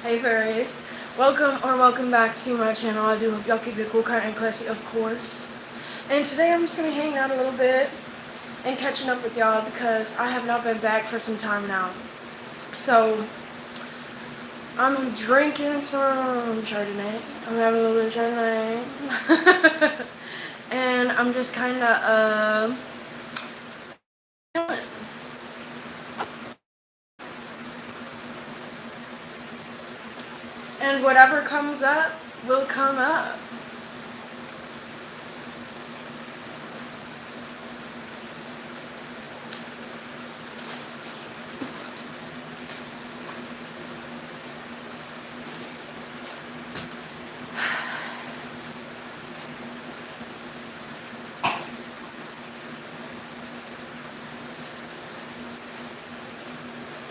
Hey fairies, welcome back to my channel. I do hope y'all keep it cool, kind, and classy, of course. And today I'm just gonna be hanging out a little bit and catching up with y'all because I have not been back for some time now. So I'm drinking some Chardonnay. I'm having a little bit of Chardonnay, and I'm just kind of chilling. And whatever comes up will come up.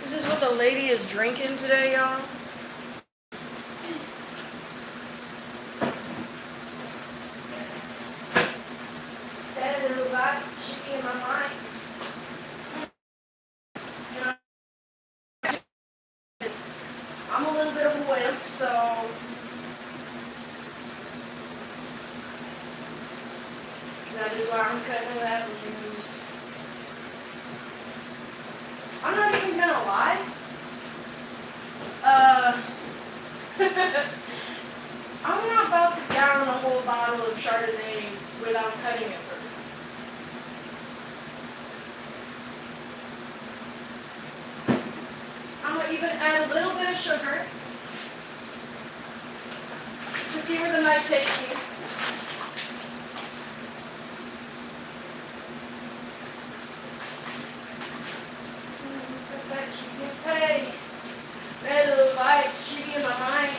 This is what the lady is drinking today, y'all. That little vibe should be in my mind. You know, I'm a little bit of a wimp, so that is why I'm cutting that loose. I'm not even gonna lie. I'm not about to down a whole bottle of Chardonnay without cutting it first. I'm gonna even add a little bit of sugar just to see where the night takes me. Hey, that little vibe, she be in my mind.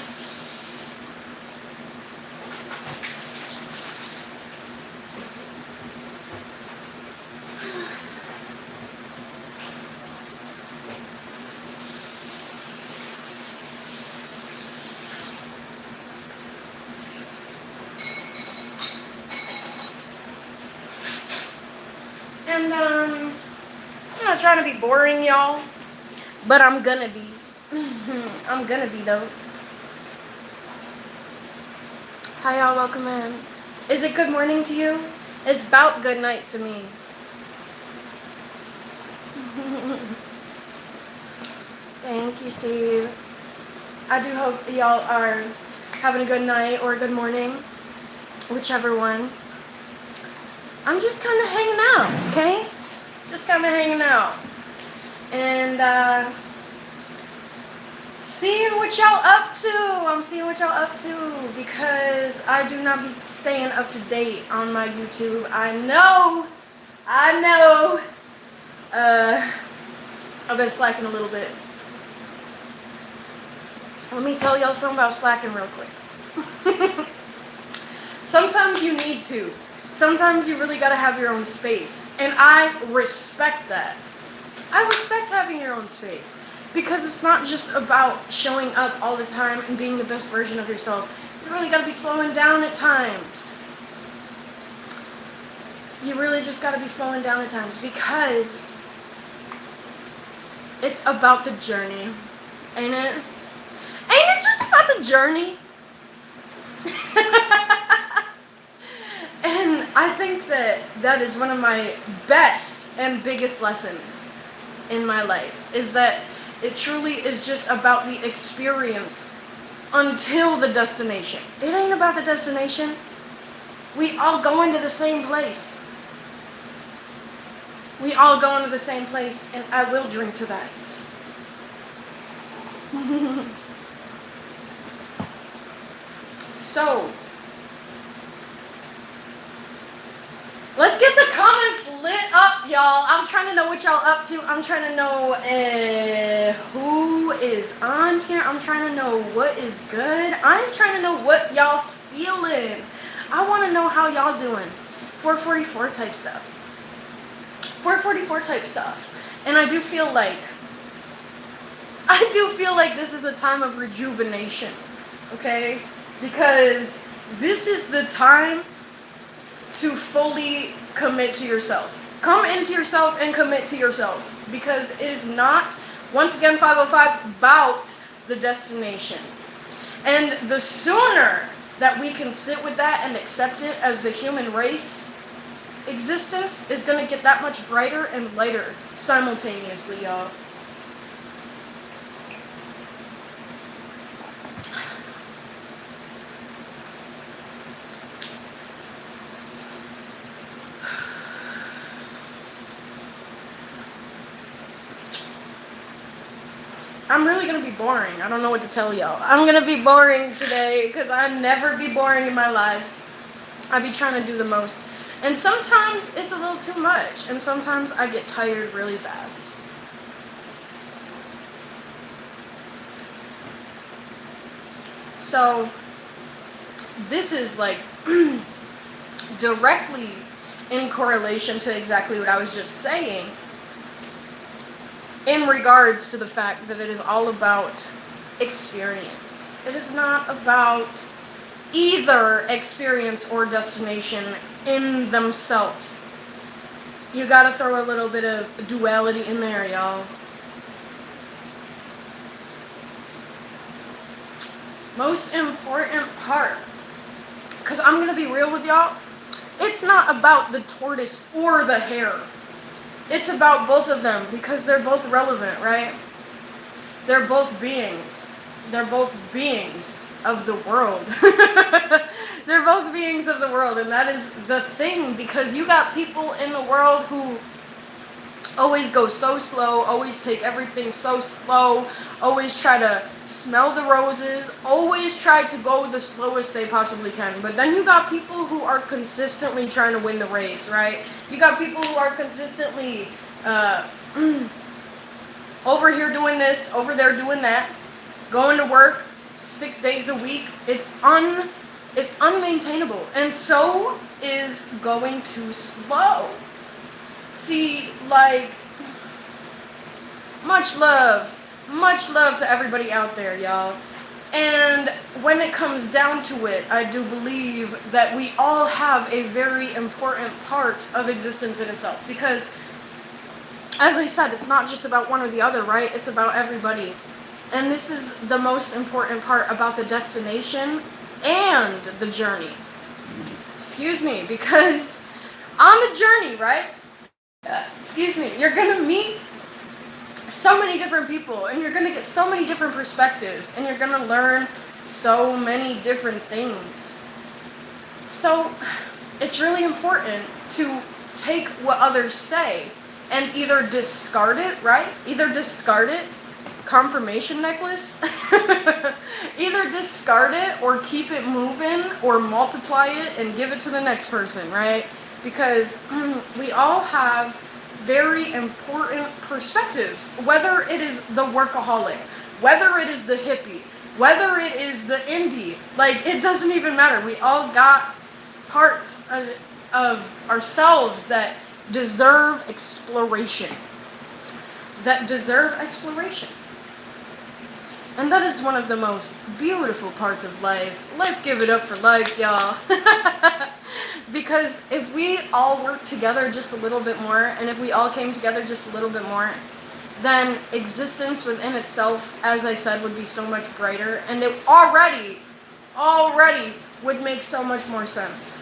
And I'm not trying to be boring, y'all, but I'm gonna be. I'm gonna be though. Hi, y'all. Welcome in. Is it good morning to you? It's about good night to me. Thank you, Steve. I do hope y'all are having a good night or a good morning, whichever one. I'm just kind of hanging out, okay? Just kind of hanging out. And seeing what y'all up to. I'm seeing what y'all up to because I do not be staying up to date on my YouTube. I know. I've been slacking a little bit. Let me tell y'all something about slacking real quick. Sometimes you need to. Sometimes you really gotta have your own space. And I respect that. I respect having your own space. Because it's not just about showing up all the time and being the best version of yourself. You really gotta be slowing down at times. You really just gotta be slowing down at times because it's about the journey, ain't it? Ain't it just about the journey? And I think that is one of my best and biggest lessons in my life, is that it truly is just about the experience until the destination. It ain't about the destination. We all going to the same place. We all going to the same place, and I will drink to that. So, let's get the comments lit up, y'all. I'm trying to know what y'all up to. I'm trying to know who is on here. I'm trying to know what is good. I'm trying to know what y'all feeling. I want to know how y'all doing. 444 type stuff. 444 type stuff. And I do feel like this is a time of rejuvenation. Okay? Because this is the time to fully commit to yourself. Come into yourself and commit to yourself, because it is not Once again, 505, about the destination. And the sooner that we can sit with that and accept it as the human race existence is going to get that much brighter and lighter simultaneously, y'all. I'm really going to be boring. I don't know what to tell y'all. I'm going to be boring today because I never be boring in my lives. I be trying to do the most. And sometimes it's a little too much. And sometimes I get tired really fast. So this is like directly in correlation to exactly what I was just saying, in regards to the fact that it is all about experience. It is not about either experience or destination in themselves. You gotta throw a little bit of duality in there, y'all. Most important part, because I'm gonna be real with y'all, it's not about the tortoise or the hare. It's about both of them because they're both relevant, right? They're both beings. They're both beings of the world. They're both beings of the world, and that is the thing, because you got people in the world who always go so slow, always take everything so slow, always try to smell the roses, always try to go the slowest they possibly can. But then you got people who are consistently trying to win the race, right? You got people who are consistently over here doing this, over there doing that, going to work 6 days a week. It's unmaintainable, and so is going too slow. See, like, much love to everybody out there, y'all. And when it comes down to it, I do believe that we all have a very important part of existence in itself. Because, as I said, it's not just about one or the other, right? It's about everybody. And this is the most important part about the destination and the journey. Excuse me, because on the journey, right? You're gonna meet so many different people, and you're gonna get so many different perspectives, and you're gonna learn so many different things. So it's really important to take what others say and either discard it, right? Either discard it, confirmation necklace. Either discard it or keep it moving or multiply it and give it to the next person, right? Because we all have very important perspectives, whether it is the workaholic, whether it is the hippie, whether it is the indie, like, it doesn't even matter. We all got parts of ourselves that deserve exploration. And that is one of the most beautiful parts of life. Let's give it up for life, y'all. Because if we all work together just a little bit more, and if we all came together just a little bit more, then existence within itself, as I said, would be so much brighter. And it already would make so much more sense.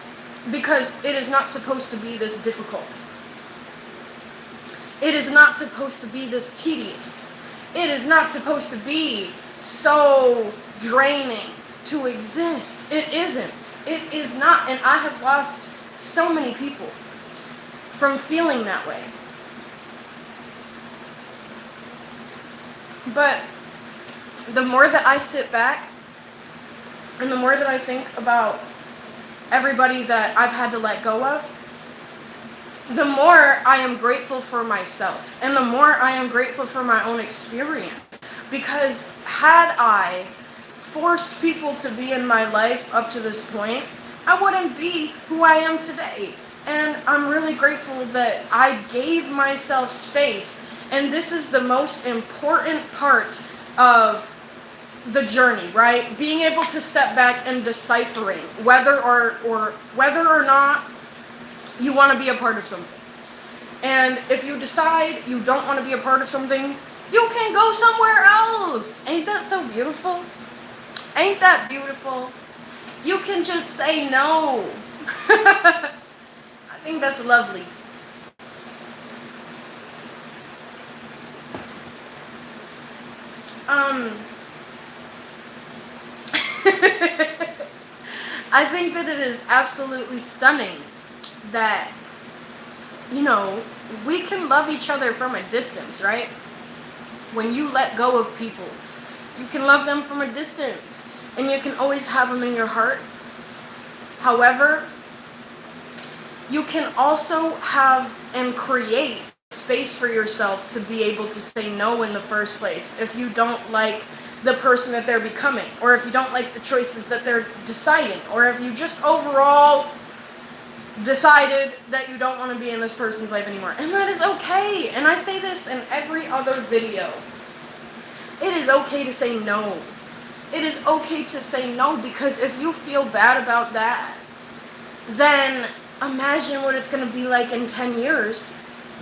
Because it is not supposed to be this difficult. It is not supposed to be this tedious. It is not supposed to be so draining to exist. It isn't. It is not. And I have lost so many people from feeling that way. But the more that I sit back and the more that I think about everybody that I've had to let go of, the more I am grateful for myself, and the more I am grateful for my own experience. Because had I forced people to be in my life up to this point, I wouldn't be who I am today. And I'm really grateful that I gave myself space. And this is the most important part of the journey, right? Being able to step back and deciphering whether or not you want to be a part of something. And if you decide you don't want to be a part of something, You can go somewhere else. Ain't that so beautiful? Ain't that beautiful? You can just say no. I think that's lovely. I think that it is absolutely stunning that, we can love each other from a distance, right? When you let go of people, you can love them from a distance, and you can always have them in your heart. However, you can also have and create space for yourself to be able to say no in the first place if you don't like the person that they're becoming, or if you don't like the choices that they're deciding, or if you just overall decided that you don't want to be in this person's life anymore. And that is okay. And I say this in every other video. It is okay to say no. It is okay to say no, because if you feel bad about that, then imagine what it's going to be like in 10 years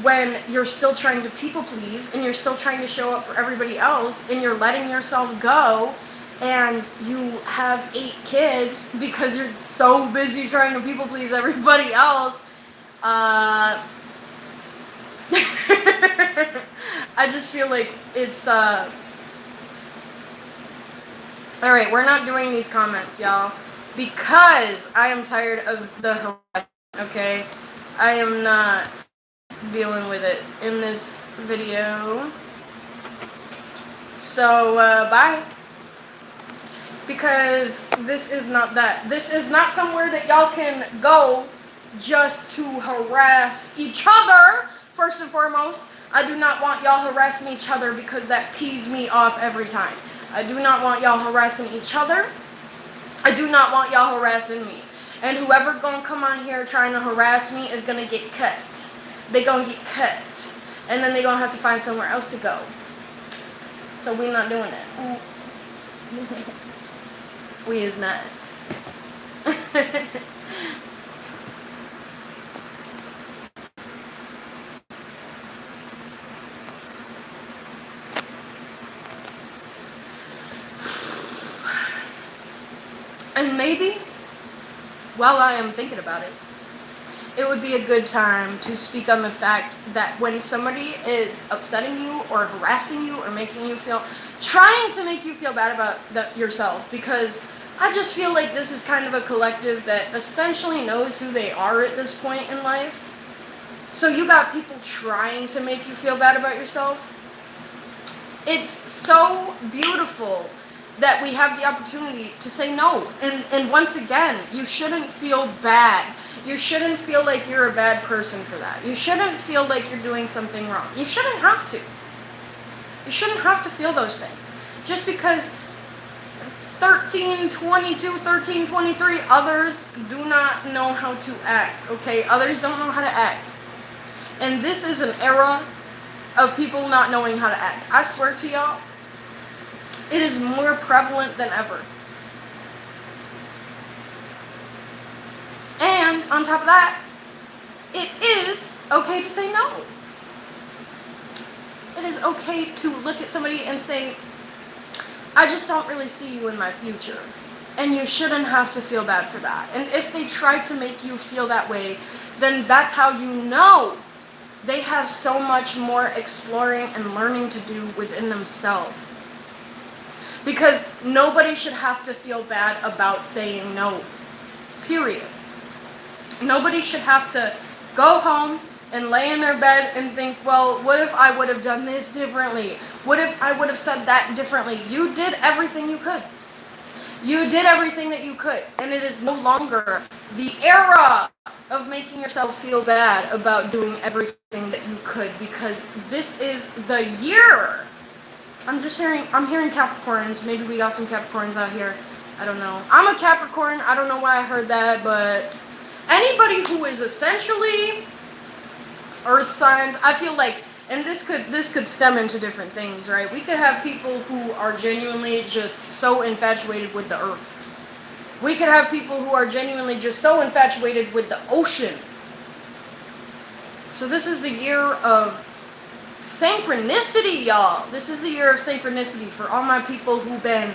when you're still trying to people please, and you're still trying to show up for everybody else, and you're letting yourself go, and you have 8 kids because you're so busy trying to people please everybody else. I just feel like it's all right, we're not doing these comments, y'all, because I am tired of the harassment, okay? I am not dealing with it in this video. So, bye. Because this is not that. This is not somewhere that y'all can go just to harass each other, first and foremost. I do not want y'all harassing each other, because that pees me off every time. I do not want y'all harassing each other. I do not want y'all harassing me. And whoever gonna come on here trying to harass me is gonna get cut. They gonna get cut. And then they gonna have to find somewhere else to go. So we not doing it. We is not. And maybe, while I am thinking about it, it would be a good time to speak on the fact that when somebody is upsetting you or harassing you or trying to make you feel bad about yourself, because I just feel like this is kind of a collective that essentially knows who they are at this point in life. So you got people trying to make you feel bad about yourself. It's so beautiful that we have the opportunity to say no. And once again, you shouldn't feel bad. You shouldn't feel like you're a bad person for that. You shouldn't feel like you're doing something wrong. You shouldn't have to. You shouldn't have to feel those things. Just because 1322, 1323, others do not know how to act, okay? Others don't know how to act. And this is an era of people not knowing how to act. I swear to y'all, it is more prevalent than ever. And on top of that, it is okay to say no. It is okay to look at somebody and say, I just don't really see you in my future. And you shouldn't have to feel bad for that. And if they try to make you feel that way, then that's how you know they have so much more exploring and learning to do within themselves. Because nobody should have to feel bad about saying no. Period. Nobody should have to go home and lay in their bed and think, well, what if I would have done this differently? What if I would have said that differently? You did everything you could. You did everything that you could. And it is no longer the era of making yourself feel bad about doing everything that you could, because this is the year. I'm hearing Capricorns. Maybe we got some Capricorns out here. I don't know. I'm a Capricorn. I don't know why I heard that, but anybody who is essentially earth signs, I feel like, and this could stem into different things, right? We could have people who are genuinely just so infatuated with the earth. We could have people who are genuinely just so infatuated with the ocean. So this is the year of Synchronicity, y'all. This is the year of synchronicity for all my people who've been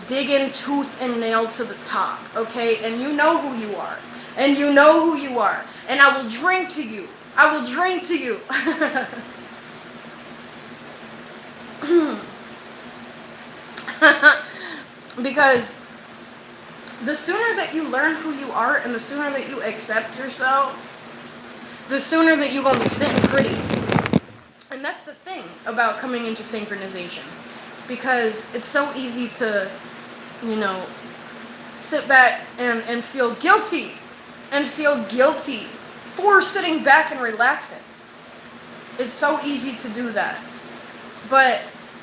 digging tooth and nail to the top, okay? And you know who you are. And you know who you are. And I will drink to you. I will drink to you. Because the sooner that you learn who you are and the sooner that you accept yourself, the sooner that you're going to be sitting pretty. And that's the thing about coming into synchronization. Because it's so easy to, sit back and feel guilty. And feel guilty for sitting back and relaxing. It's so easy to do that. But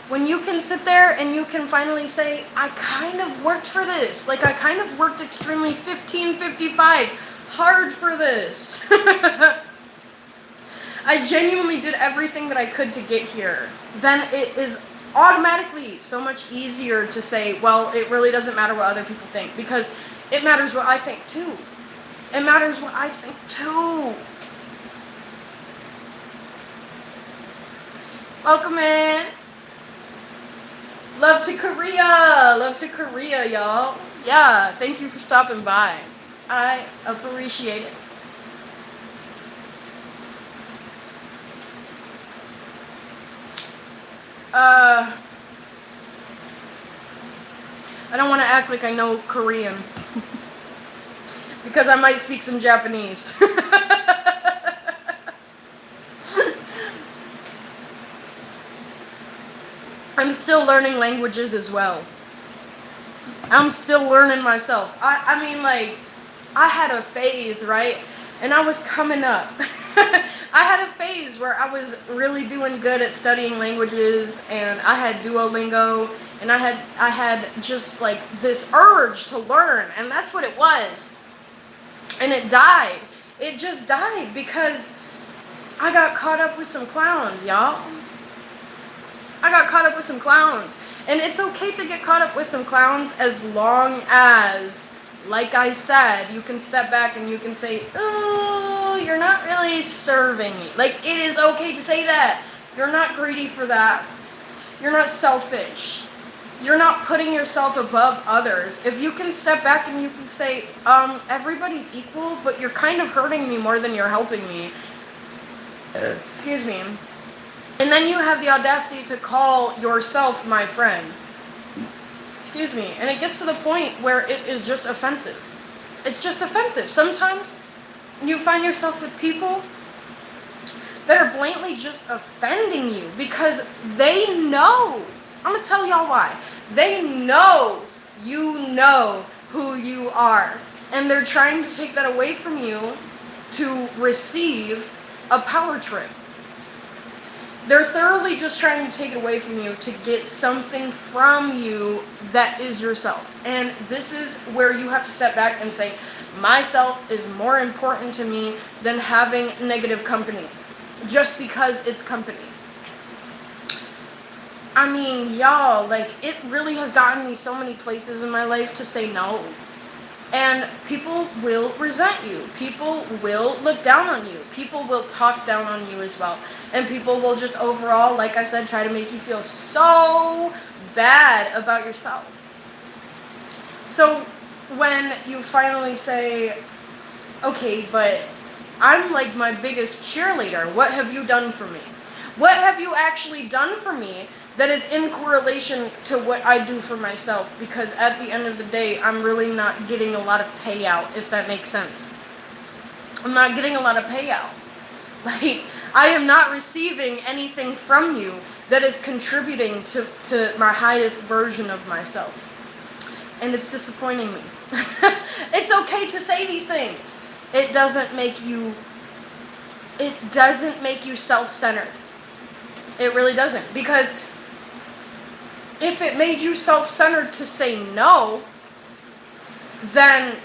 when you can sit there and you can finally say, I kind of worked for this. Like, I kind of worked extremely 1555 hard for this. I genuinely did everything that I could to get here. Then it is automatically so much easier to say, well, it really doesn't matter what other people think. Because it matters what I think too. It matters what I think too. Welcome in. Love to Korea. Love to Korea, y'all. Yeah, thank you for stopping by. I appreciate it. I don't want to act like I know Korean. Because I might speak some Japanese. I'm still learning languages as well. I'm still learning myself. I mean, like, I had a phase, right? And I was coming up. I had a phase where I was really doing good at studying languages, and I had Duolingo, and I had just like this urge to learn, and that's what it was. And it died. It just died because I got caught up with some clowns, y'all. I got caught up with some clowns. And it's okay to get caught up with some clowns as long as, like I said, you can step back and you can say, ooh, you're not really serving me. Like, it is okay to say that. You're not greedy for that. You're not selfish. You're not putting yourself above others. If you can step back and you can say, everybody's equal, but you're kind of hurting me more than you're helping me. Excuse me. And then you have the audacity to call yourself my friend. Excuse me. And it gets to the point where it is just offensive. It's just offensive. Sometimes you find yourself with people that are blatantly just offending you because they know. I'm going to tell y'all why. They know you know who you are. And they're trying to take that away from you to receive a power trip. They're thoroughly just trying to take it away from you to get something from you that is yourself. And this is where you have to step back and say, myself is more important to me than having negative company. Just because it's company. I mean, y'all, like, it really has gotten me so many places in my life to say no. And people will resent you. People will look down on you. People will talk down on you as well. And people will just overall, like I said, try to make you feel so bad about yourself. So when you finally say, okay, but I'm like my biggest cheerleader. What have you done for me? What have you actually done for me that is in correlation to what I do for myself? Because at the end of the day, I'm really not getting a lot of payout, if that makes sense. I'm not getting a lot of payout. Like, I am not receiving anything from you that is contributing to my highest version of myself. And it's disappointing me. It's okay to say these things. It doesn't make you self-centered. It really doesn't. Because if it made you self-centered to say no, then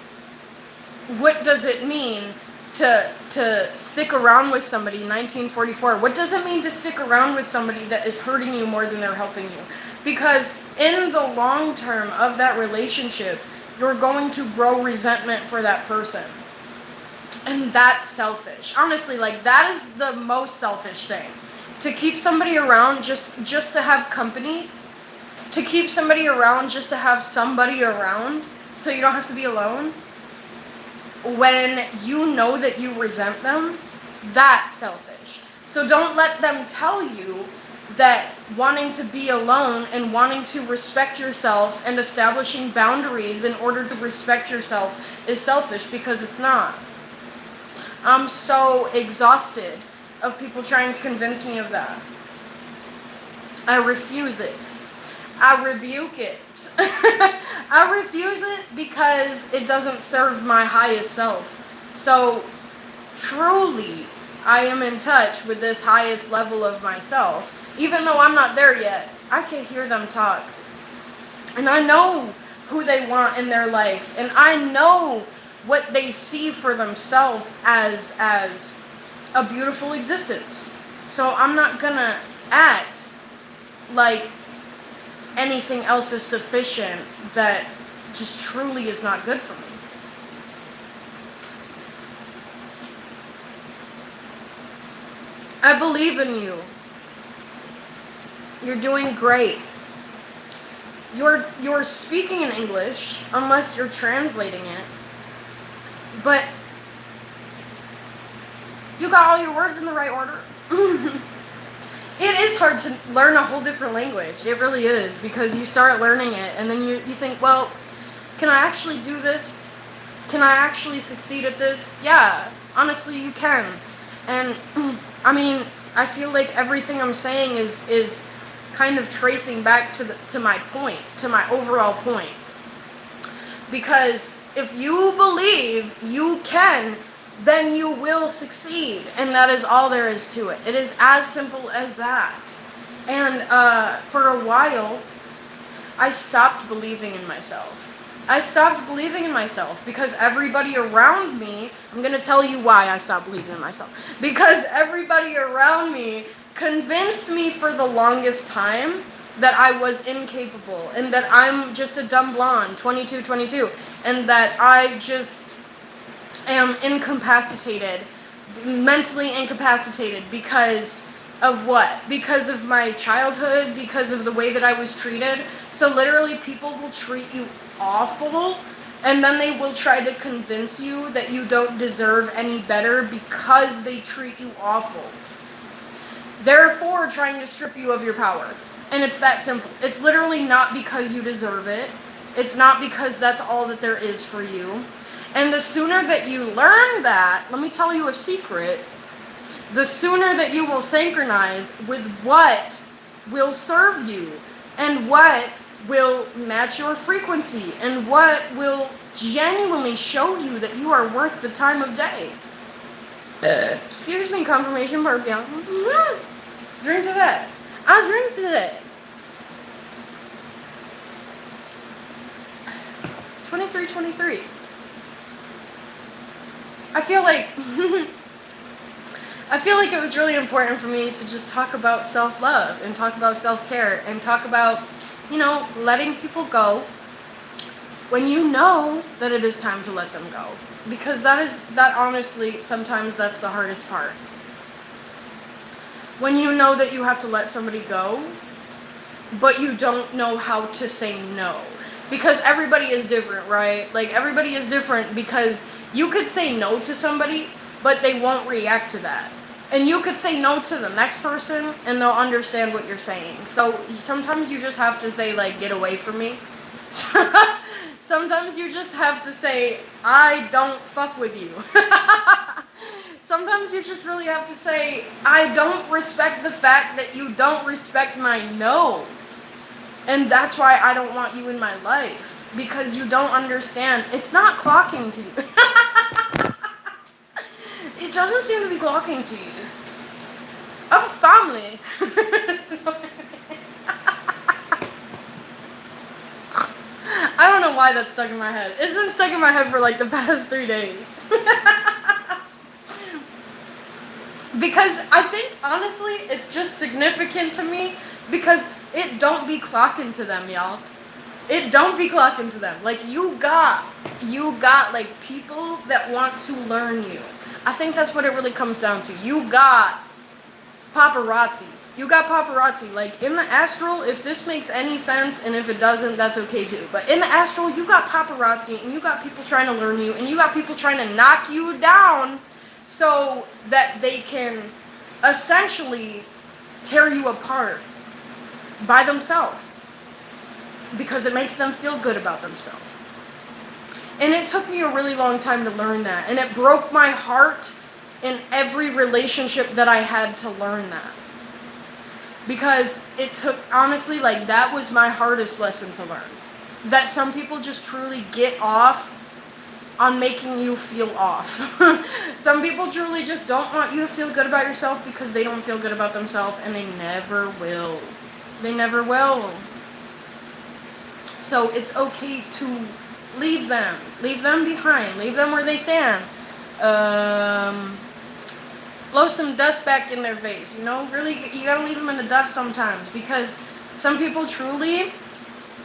what does it mean to stick around with somebody? 1944. What does it mean to stick around with somebody that is hurting you more than they're helping you? Because in the long term of that relationship, you're going to grow resentment for that person. And that's selfish. Honestly, like, that is the most selfish thing. To keep somebody around just to have company, to keep somebody around just to have somebody around so you don't have to be alone, when you know that you resent them, that's selfish. So don't let them tell you that wanting to be alone and wanting to respect yourself and establishing boundaries in order to respect yourself is selfish, because it's not. I'm so exhausted of people trying to convince me of that. I refuse it. I rebuke it. I refuse it because it doesn't serve my highest self. So truly, I am in touch with this highest level of myself. Even though I'm not there yet, I can hear them talk. And I know who they want in their life. And I know what they see for themselves as a beautiful existence. So I'm not gonna act like anything else is sufficient that just truly is not good for me. I believe in you. You're doing great. You're speaking in English, unless you're translating it. But you got all your words in the right order. It is hard to learn a whole different language. It really is, because you start learning it and then you think, well, can I actually do this? Can I actually succeed at this? Yeah, honestly, you can. And I mean, I feel like everything I'm saying is kind of tracing back to my point, to my overall point. Because if you believe you can, then you will succeed. And that is all there is to it. It is as simple as that. And for a while, I stopped believing in myself. I stopped believing in myself because everybody around me, I'm going to tell you why I stopped believing in myself. Because everybody around me convinced me for the longest time that I was incapable and that I'm just a dumb blonde, 22, and that I just am incapacitated, mentally incapacitated because of what? Because of my childhood, because of the way that I was treated. So literally people will treat you awful, and then they will try to convince you that you don't deserve any better because they treat you awful. Therefore trying to strip you of your power. And it's that simple. It's literally not because you deserve it. It's not because that's all that there is for you. And the sooner that you learn that, let me tell you a secret, the sooner that you will synchronize with what will serve you and what will match your frequency and what will genuinely show you that you are worth the time of day. Excuse me, confirmation burp, yeah. Drink to that. I'll drink to that. 23. I feel like it was really important for me to just talk about self-love and talk about self-care and talk about, letting people go when you know that it is time to let them go. Because that honestly, sometimes that's the hardest part. When you know that you have to let somebody go, but you don't know how to say no. Because everybody is different, right? Like, everybody is different because you could say no to somebody, but they won't react to that. And you could say no to the next person, and they'll understand what you're saying. So sometimes you just have to say, like, get away from me. Sometimes you just have to say, I don't fuck with you. Sometimes you just really have to say, I don't respect the fact that you don't respect my no. And that's why I don't want you in my life. Because you don't understand. It's not clocking to you. It doesn't seem to be clocking to you. I have a family. I don't know why that's stuck in my head. It's been stuck in my head for like the past 3 days. Because I think, honestly, it's just significant to me because it don't be clocking to them, y'all. It don't be clocking to them. Like, you got like people that want to learn you. I think that's what it really comes down to. You got paparazzi. You got paparazzi. Like, in the astral, if this makes any sense, and if it doesn't, that's okay too. But in the astral, you got paparazzi, and you got people trying to learn you, and you got people trying to knock you down so that they can essentially tear you apart by themselves. Because it makes them feel good about themselves. And it took me a really long time to learn that. And it broke my heart in every relationship that I had to learn that. Because it took, honestly, like, that was my hardest lesson to learn. That some people just truly get off on making you feel off. Some people truly just don't want you to feel good about yourself because they don't feel good about themselves, and they never will. They never will. So it's okay to leave them. Leave them behind. Leave them where they stand. Blow some dust back in their face. You know, really, you gotta leave them in the dust sometimes, because some people truly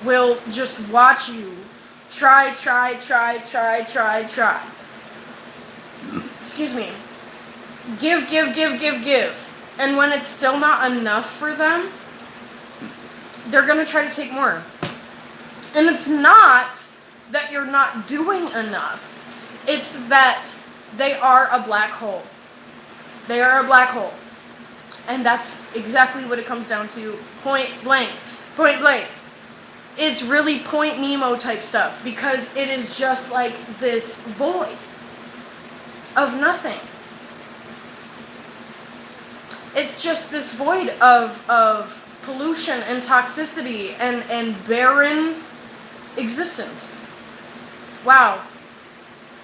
will just watch you try. Excuse me. Give. And when it's still not enough for them, they're gonna try to take more. And it's not that you're not doing enough. It's that they are a black hole. They are a black hole. And that's exactly what it comes down to. Point blank. Point blank. It's really Point Nemo type stuff, because it is just like this void of nothing. It's just this void of pollution and toxicity and barren existence. Wow.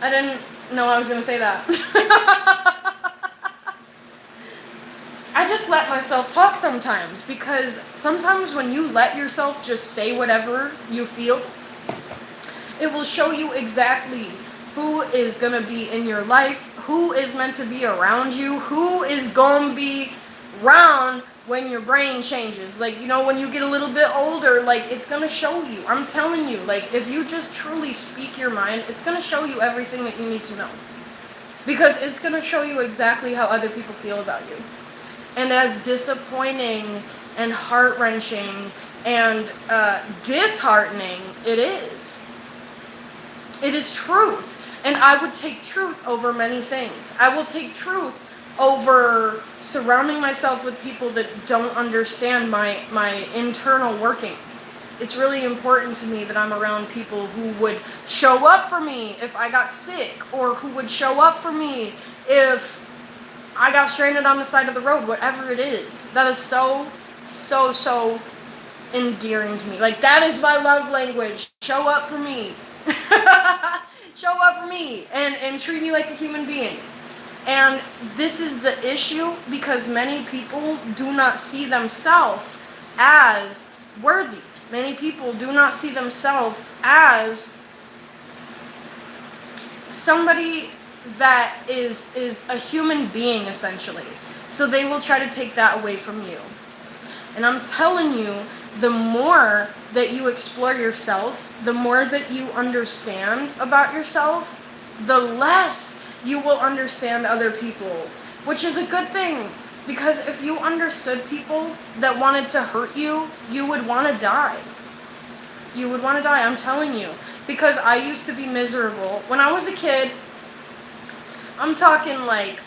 I didn't know I was going to say that. I just let myself talk sometimes, because sometimes when you let yourself just say whatever you feel, it will show you exactly who is going to be in your life, who is meant to be around you, who is going to be around when your brain changes. Like, you know, when you get a little bit older, like, it's going to show you. I'm telling you, like, if you just truly speak your mind, it's going to show you everything that you need to know. Because it's going to show you exactly how other people feel about you. And as disappointing and heart-wrenching and disheartening it is truth. And I would take truth over many things. I will take truth over surrounding myself with people that don't understand my internal workings. It's really important to me that I'm around people who would show up for me if I got sick, or who would show up for me if I got stranded on the side of the road, whatever it is. That is so endearing to me. Like, that is my love language. Show up for me. Show up for me and treat me like a human being. And this is the issue, because many people do not see themselves as worthy. Many people do not see themselves as somebody that is a human being, essentially. So they will try to take that away from you. And I'm telling you, the more that you explore yourself, the more that you understand about yourself, the less you will understand other people, which is a good thing. Because if you understood people that wanted to hurt you, you would want to die. You would want to die, I'm telling you. Because I used to be miserable. When I was a kid, I'm talking like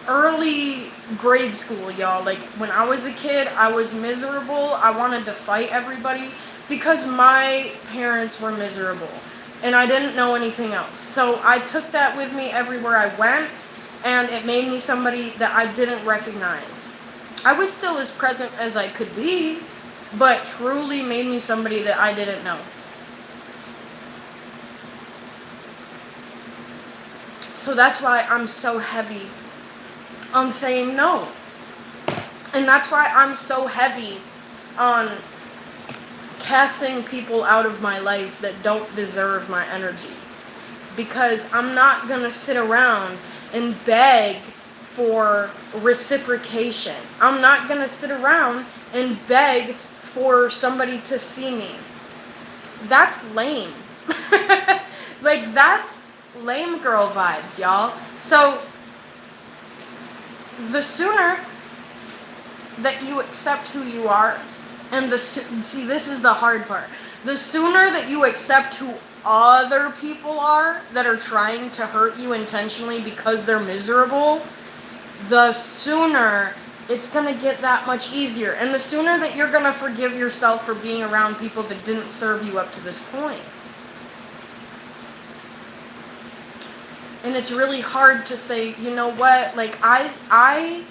early grade school, y'all. Like, when I was a kid, I was miserable. I wanted to fight everybody because my parents were miserable. And I didn't know anything else. So I took that with me everywhere I went, and it made me somebody that I didn't recognize. I was still as present as I could be, but truly made me somebody that I didn't know. So that's why I'm so heavy on saying no. And that's why I'm so heavy on casting people out of my life that don't deserve my energy. Because I'm not going to sit around and beg for reciprocation. I'm not going to sit around and beg for somebody to see me. That's lame. Like, that's lame girl vibes, y'all. So the sooner that you accept who you are, and see, this is the hard part. The sooner that you accept who other people are that are trying to hurt you intentionally because they're miserable, the sooner it's going to get that much easier. And the sooner that you're going to forgive yourself for being around people that didn't serve you up to this point. And it's really hard to say, you know what, like I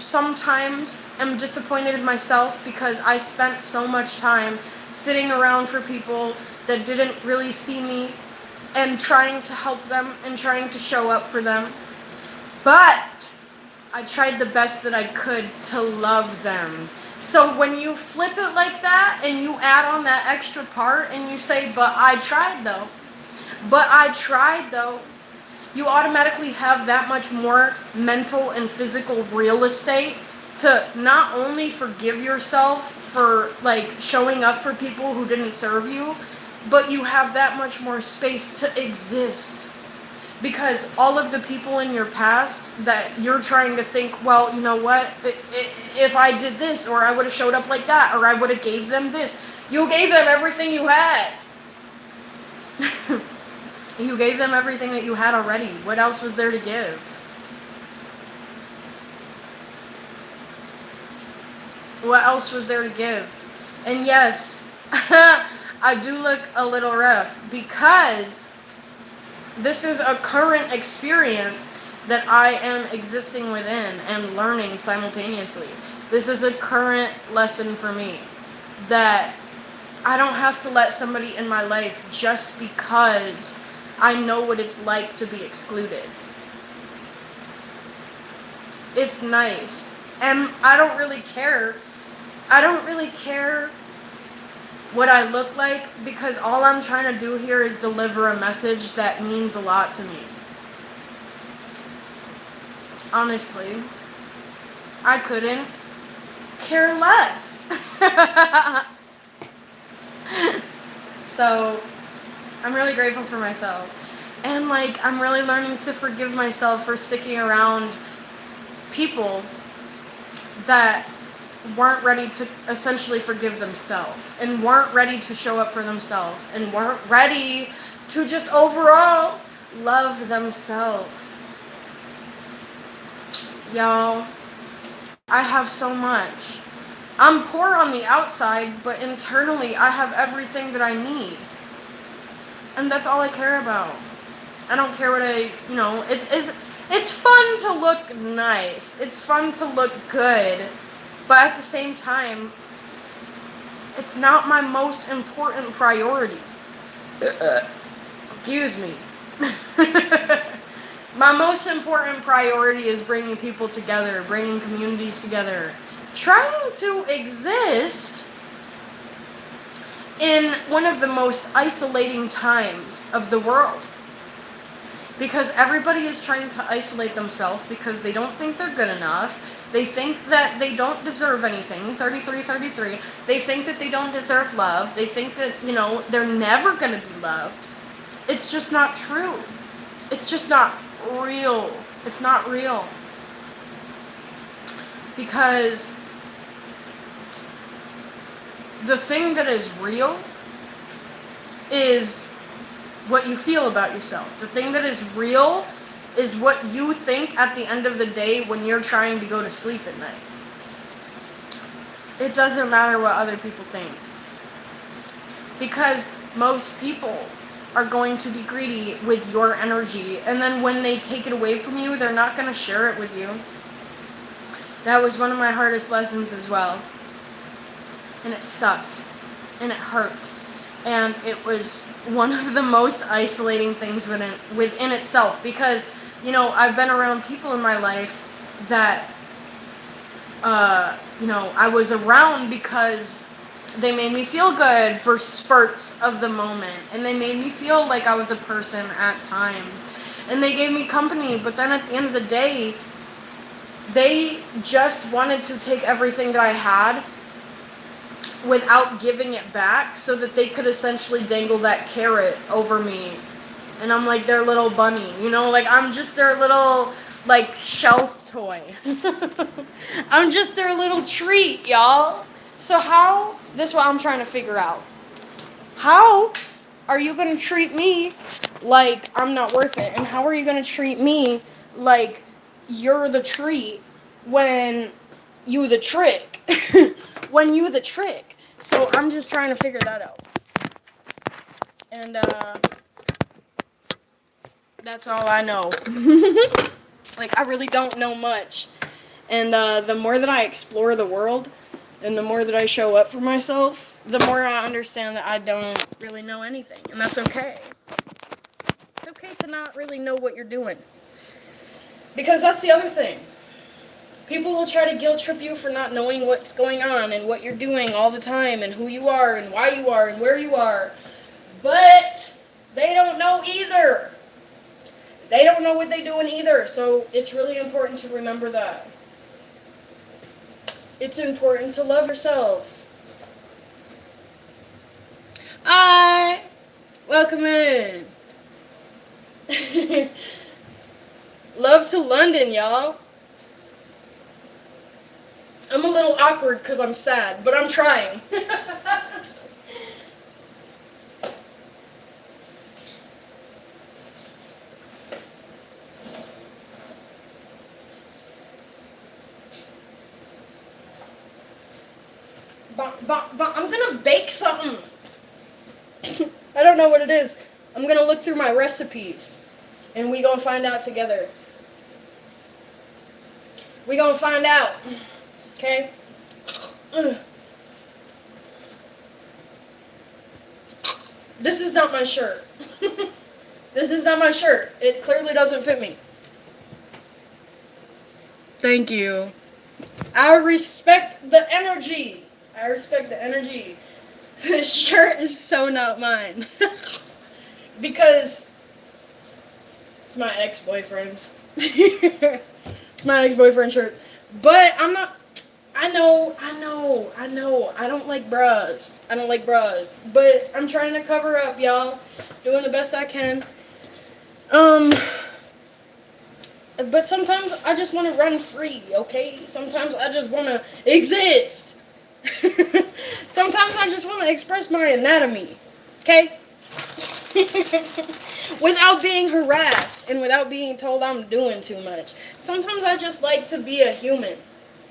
sometimes am disappointed in myself because I spent so much time sitting around for people that didn't really see me and trying to help them and trying to show up for them. But I tried the best that I could to love them. So when you flip it like that and you add on that extra part and you say, but I tried though, you automatically have that much more mental and physical real estate to not only forgive yourself for like showing up for people who didn't serve you, but you have that much more space to exist. Because all of the people in your past that you're trying to think, well, you know what, if I did this, or I would have showed up like that, or I would have gave them this, you gave them everything you had. You gave them everything that you had already. What else was there to give? What else was there to give? And yes, I do look a little rough because this is a current experience that I am existing within and learning simultaneously. This is a current lesson for me that I don't have to let somebody in my life just because I know what it's like to be excluded. It's nice. And I don't really care. I don't really care what I look like because all I'm trying to do here is deliver a message that means a lot to me. Honestly, I couldn't care less. So I'm really grateful for myself. And like, I'm really learning to forgive myself for sticking around people that weren't ready to essentially forgive themselves and weren't ready to show up for themselves and weren't ready to just overall love themselves. Y'all, I have so much. I'm poor on the outside, but internally I have everything that I need. And that's all I care about. I don't care what it's fun to look nice. It's fun to look good. But at the same time, it's not my most important priority. Excuse me. My most important priority is bringing people together, bringing communities together, trying to exist in one of the most isolating times of the world. Because everybody is trying to isolate themselves because they don't think they're good enough. They think that they don't deserve anything. 33. They think that they don't deserve love. They think that, they're never going to be loved. It's just not true. It's just not real. It's not real. Because the thing that is real is what you feel about yourself. The thing that is real is what you think at the end of the day when you're trying to go to sleep at night. It doesn't matter what other people think. Because most people are going to be greedy with your energy. And then when they take it away from you, they're not going to share it with you. That was one of my hardest lessons as well. And it sucked. And it hurt. And it was one of the most isolating things within itself. Because, I've been around people in my life that, I was around because they made me feel good for spurts of the moment. And they made me feel like I was a person at times. And they gave me company. But then at the end of the day, they just wanted to take everything that I had without giving it back so that they could essentially dangle that carrot over me. And I'm like their little bunny, I'm just their little like shelf toy. I'm just their little treat, y'all. So how, this is what I'm trying to figure out. How are you going to treat me like I'm not worth it? And how are you going to treat me like you're the treat when you the trick? When you the trick. So I'm just trying to figure that out. And that's all I know. Like, I really don't know much. And the more that I explore the world, and the more that I show up for myself, the more I understand that I don't really know anything. And that's okay. It's okay to not really know what you're doing. Because that's the other thing. People will try to guilt trip you for not knowing what's going on and what you're doing all the time and who you are and why you are and where you are. But they don't know either. They don't know what they're doing either. So it's really important to remember that. It's important to love yourself. Hi. Welcome in. Love to London, y'all. I'm a little awkward because I'm sad, but I'm trying. I'm gonna bake something. I don't know what it is. I'm gonna look through my recipes, and we gonna find out together. We gonna find out. Okay? This is not my shirt. This is not my shirt. It clearly doesn't fit me. Thank you. I respect the energy. I respect the energy. This shirt is so not mine. Because it's my ex-boyfriend's. It's my ex-boyfriend's shirt. But I'm not... I know. I don't like bras. But I'm trying to cover up, y'all. Doing the best I can. But sometimes I just want to run free, okay? Sometimes I just want to exist. Sometimes I just want to express my anatomy, okay? Without being harassed and without being told I'm doing too much. Sometimes I just like to be a human.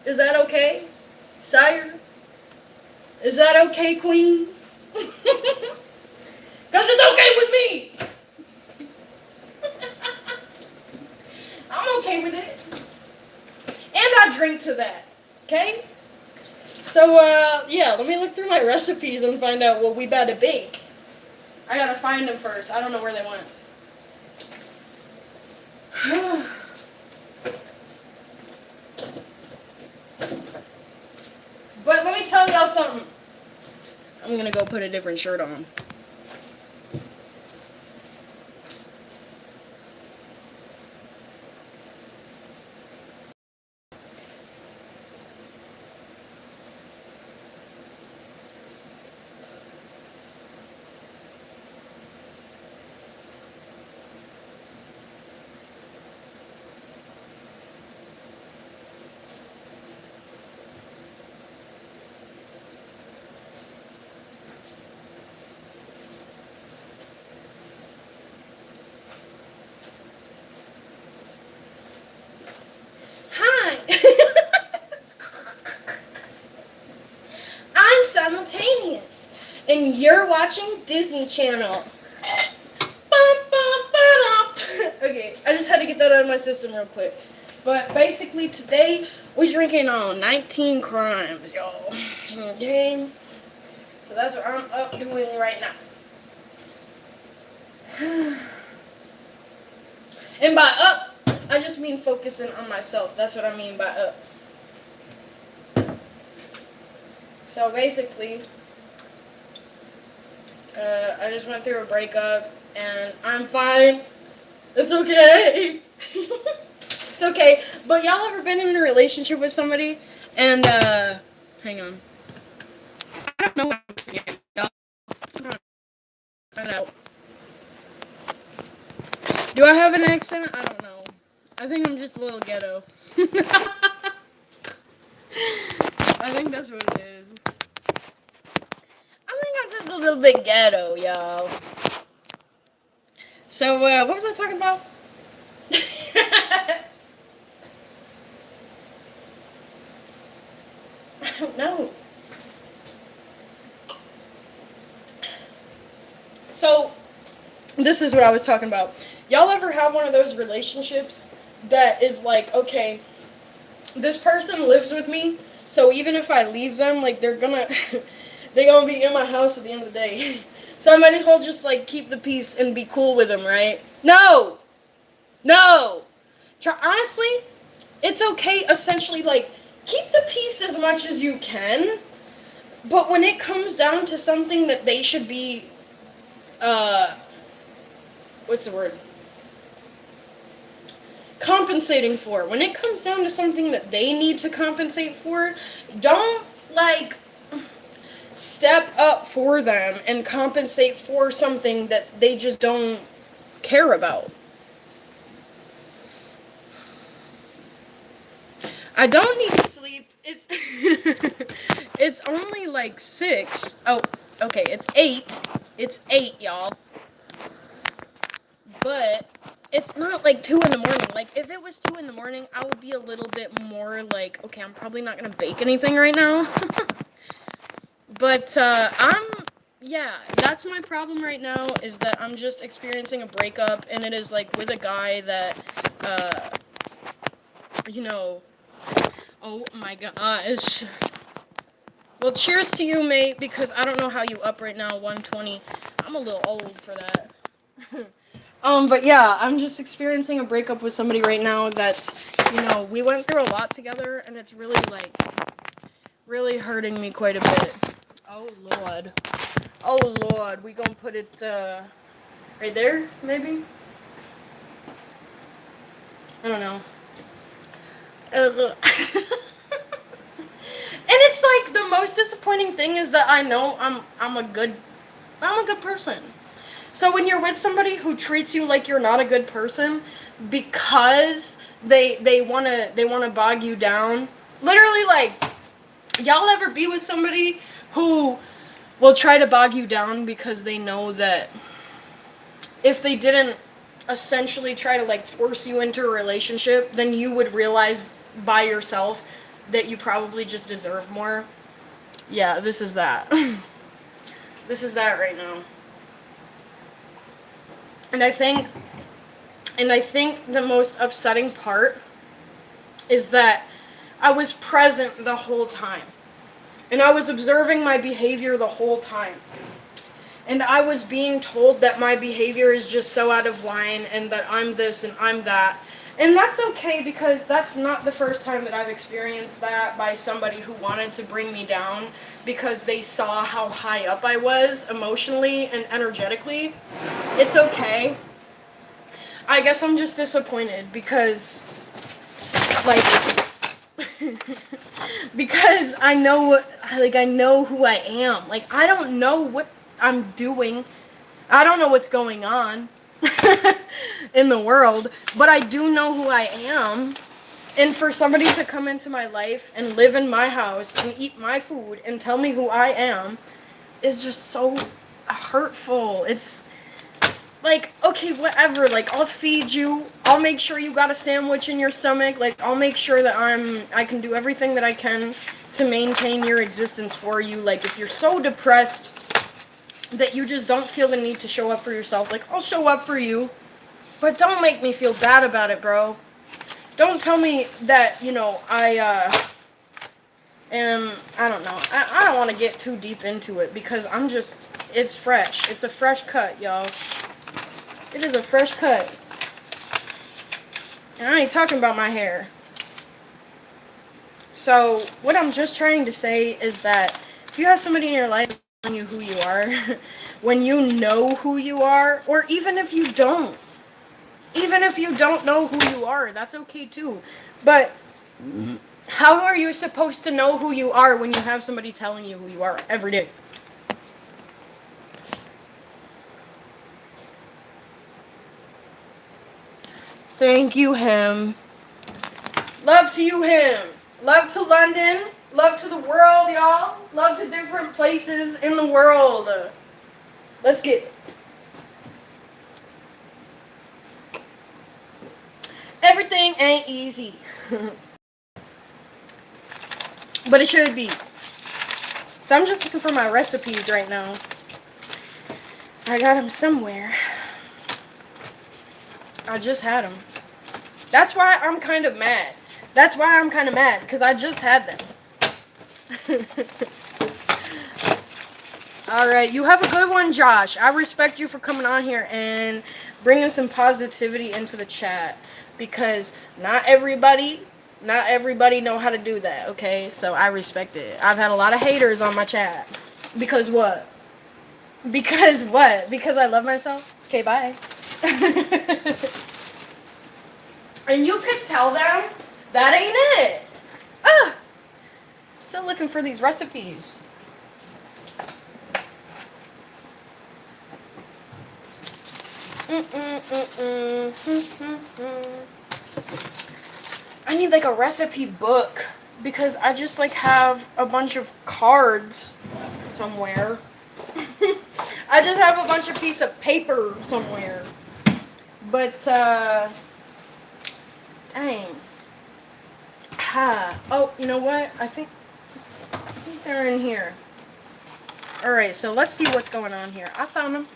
Is that okay, sire? Is that okay, queen? Because it's okay with me. I'm okay with it. And I drink to that, okay? So, yeah, let me look through my recipes and find out what we about to bake. I gotta find them first. I don't know where they went. But let me tell y'all something. I'm gonna go put a different shirt on. I'm simultaneous, and you're watching Disney Channel. Okay, I just had to get that out of my system real quick. But basically today we're drinking on 19 Crimes, y'all. Okay, so that's what I'm up doing right now. And by up, I just mean focusing on myself. That's what I mean by up. So basically, I just went through a breakup, and I'm fine. It's okay. It's okay. But y'all ever been in a relationship with somebody, and, hang on. I don't know what I'm saying, y'all. Find out. Do I have an accent? I don't know. I I think I'm just a little ghetto. I think that's what it is. I think I'm just a little bit ghetto, y'all. So, what was I talking about? I don't know. So, this is what I was talking about. Y'all ever have one of those relationships that is like, okay, this person lives with me, so even if I leave them, like, they're gonna be in my house at the end of the day. So I might as well just, like, keep the peace and be cool with them, right? No! Honestly, it's okay, essentially, like, keep the peace as much as you can, but when it comes down to something that they should be, what's the word? Compensating for. When it comes down to something that they need to compensate for, don't, like, step up for them and compensate for something that they just don't care about. I don't need to sleep. It's it's only like 6. Oh, okay, it's 8. It's 8, y'all. But it's not like 2 in the morning. Like, if it was 2 in the morning, I would be a little bit more like, okay, I'm probably not gonna bake anything right now. But that's my problem right now, is that I'm just experiencing a breakup, and it is like with a guy that, oh my gosh. Well, cheers to you, mate, because I don't know how you up right now, 1:20. I'm a little old for that. But yeah, I'm just experiencing a breakup with somebody right now that's, we went through a lot together, and it's really, like, really hurting me quite a bit. Oh, Lord. Oh, Lord. We gonna put it, right there, maybe? I don't know. And it's like the most disappointing thing is that I know I'm a good person. So when you're with somebody who treats you like you're not a good person because they wanna bog you down, literally, like, y'all ever be with somebody who will try to bog you down because they know that if they didn't essentially try to, like, force you into a relationship, then you would realize by yourself that you probably just deserve more? Yeah, this is that. This is that right now. And I think the most upsetting part is that I was present the whole time. And I was observing my behavior the whole time. And I was being told that my behavior is just so out of line, and that I'm this and I'm that. And that's okay, because that's not the first time that I've experienced that by somebody who wanted to bring me down because they saw how high up I was emotionally and energetically. It's okay. I guess I'm just disappointed because, like, because I know who I am. Like, I don't know what I'm doing. I don't know what's going on in the world, but I do know who I am. And for somebody to come into my life and live in my house and eat my food and tell me who I am is just so hurtful. It's like, okay, whatever, like, I'll feed you, I'll make sure you got a sandwich in your stomach, like, I'll make sure that I can do everything that I can to maintain your existence for you. Like, if you're so depressed that you just don't feel the need to show up for yourself, like, I'll show up for you, but don't make me feel bad about it, bro. Don't tell me that, I don't know, I don't want to get too deep into it, because it's fresh, it's a fresh cut, y'all. It is a fresh cut. And I ain't talking about my hair. So, what I'm just trying to say is that if you have somebody in your life telling you who you are, when you know who you are, or even if you don't know who you are, that's okay too. But how are you supposed to know who you are when you have somebody telling you who you are every day? Thank you, him. Love to you, him. Love to London. Love to the world, y'all. Love to different places in the world. Let's get it. Everything ain't easy. But it should be. So I'm just looking for my recipes right now. I got them somewhere. I just had them. That's why I'm kind of mad. Because I just had them. Alright, you have a good one, Josh. I respect you for coming on here and bringing some positivity into the chat. Because not everybody know how to do that, okay? So I respect it. I've had a lot of haters on my chat. Because what? Because I love myself? Okay, bye. And you could tell them that ain't it. Still looking for these recipes. I need like a recipe book because I just like have a bunch of cards somewhere. I just have a bunch of piece of paper somewhere. But dang. Oh, you know what? I think they're in here. Alright, so let's see what's going on here. I found them.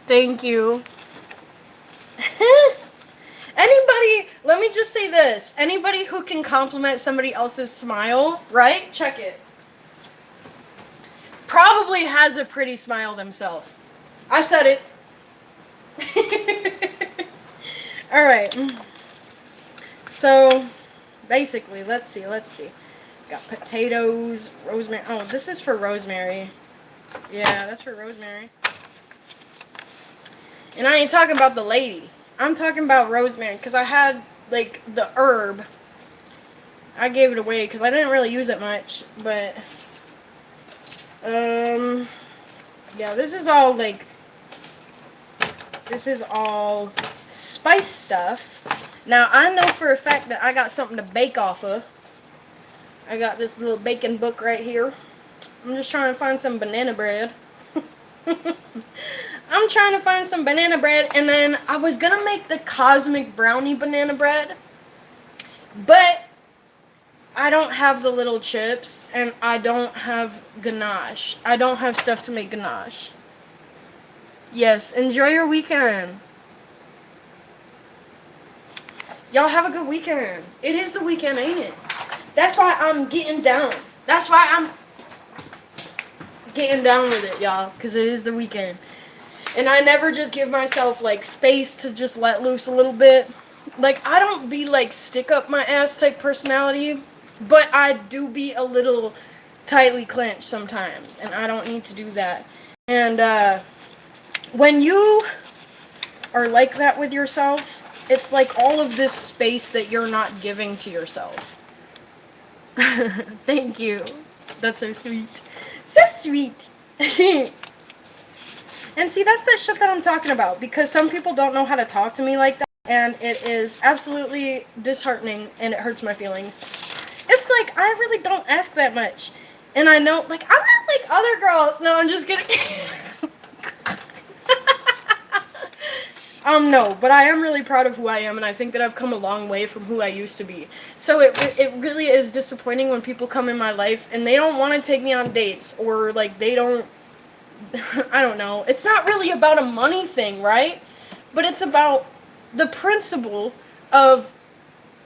Thank you. Anybody, let me just say this. Anybody who can compliment somebody else's smile, right? Check it. Probably has a pretty smile themselves. I said it. Alright. So, basically, let's see. Got potatoes, rosemary. Oh, this is for rosemary. Yeah, that's for rosemary. And I ain't talking about the lady. I'm talking about rosemary because I had, like, the herb. I gave it away because I didn't really use it much. But, yeah, this is all, like, spice stuff. Now, I know for a fact that I got something to bake off of. I got this little baking book right here. I'm just trying to find some banana bread. I'm trying to find some banana bread, and then I was gonna make the cosmic brownie banana bread, but I don't have the little chips, and I don't have ganache. I don't have stuff to make ganache. Yes, enjoy your weekend. Y'all have a good weekend. It is the weekend, ain't it? That's why I'm getting down. That's why I'm getting down with it, y'all, because it is the weekend. And I never just give myself, like, space to just let loose a little bit. Like, I don't be, like, stick up my ass type personality, but I do be a little tightly clenched sometimes, and I don't need to do that. And, when you are like that with yourself, it's like all of this space that you're not giving to yourself. Thank you. That's so sweet. So sweet. And see, that's the shit that I'm talking about, because some people don't know how to talk to me like that, and it is absolutely disheartening, and it hurts my feelings. It's like, I really don't ask that much, and I know, like, I'm not like other girls. No, I'm just kidding. No, but I am really proud of who I am, and I think that I've come a long way from who I used to be. So it really is disappointing when people come in my life, and they don't want to take me on dates, or, like, they don't, I don't know. It's not really about a money thing, right? But it's about the principle of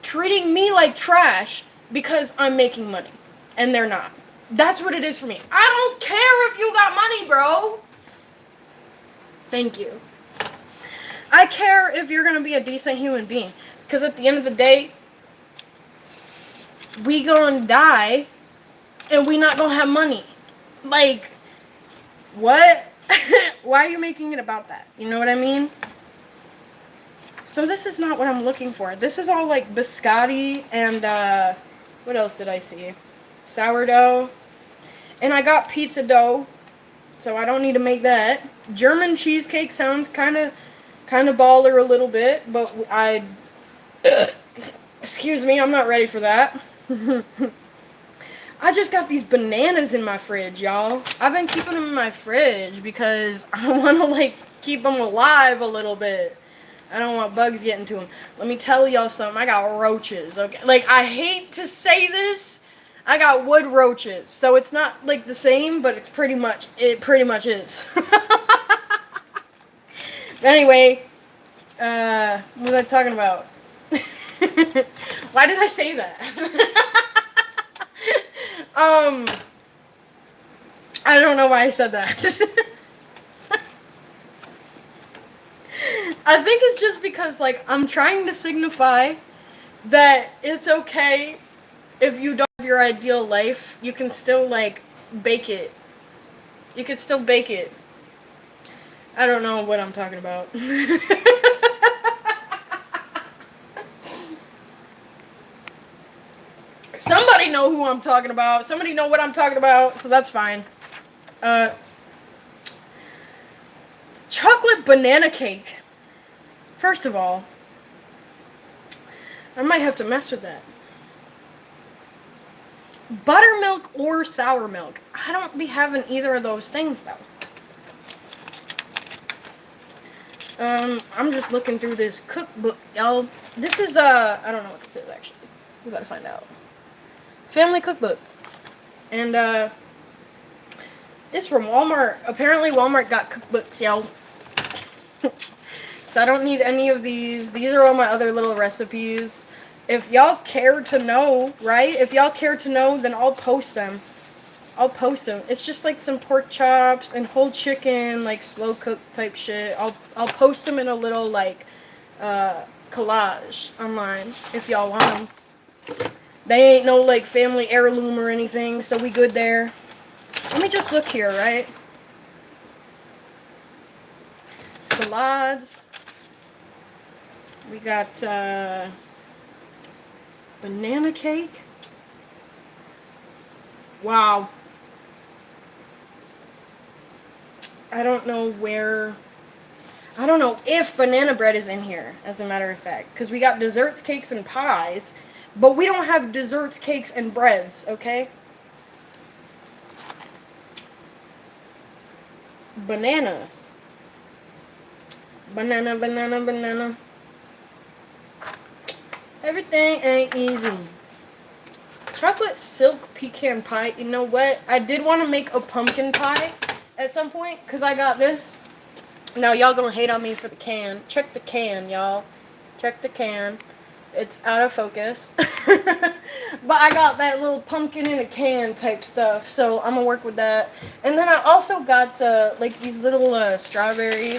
treating me like trash because I'm making money and they're not. That's what it is for me. I don't care if you got money, bro. Thank you. I care if you're going to be a decent human being, because at the end of the day, we gonna die and we not gonna have money. Like, what? Why are you making it about that? You know what I mean? So this is not what I'm looking for. This is all like biscotti and what else did I see? Sourdough. And I got pizza dough, so I don't need to make that. German cheesecake sounds kind of baller a little bit, but excuse me, I'm not ready for that. I just got these bananas in my fridge, y'all. I've been keeping them in my fridge because I want to, like, keep them alive a little bit. I don't want bugs getting to them. Let me tell y'all something. I got roaches, okay? Like, I hate to say this. I got wood roaches. So it's not, like, the same, but it pretty much is. Anyway, what was I talking about? Why did I say that? I don't know why I said that. I think it's just because, like, I'm trying to signify that it's okay if you don't have your ideal life. You can still, like, bake it. You can still bake it. I don't know what I'm talking about. Somebody know who I'm talking about. Somebody know what I'm talking about, so that's fine. Chocolate banana cake. First of all, I might have to mess with that. Buttermilk or sour milk. I don't be having either of those things, though. I'm just looking through this cookbook, y'all. This is, I don't know what this is, actually. We gotta find out. Family cookbook. And, it's from Walmart. Apparently, Walmart got cookbooks, y'all. So I don't need any of these. These are all my other little recipes. If y'all care to know, right? If y'all care to know, then I'll post them. It's just like some pork chops and whole chicken, like slow cooked type shit. I'll post them in a little, like, collage online if y'all want them. They ain't no, like, family heirloom or anything, so we good there. Let me just look here, right? Salads. We got banana cake. Wow. I don't know if banana bread is in here, as a matter of fact. Because we got desserts, cakes, and pies. But we don't have desserts, cakes, and breads, okay? Banana. Banana. Everything ain't easy. Chocolate silk pecan pie. You know what? I did want to make a pumpkin pie at some point because I got this. Now, y'all gonna hate on me for the can. Check the can, y'all. Check the can. It's out of focus. But I got that little pumpkin in a can type stuff, so I'm gonna work with that. And then I also got, like, these little strawberry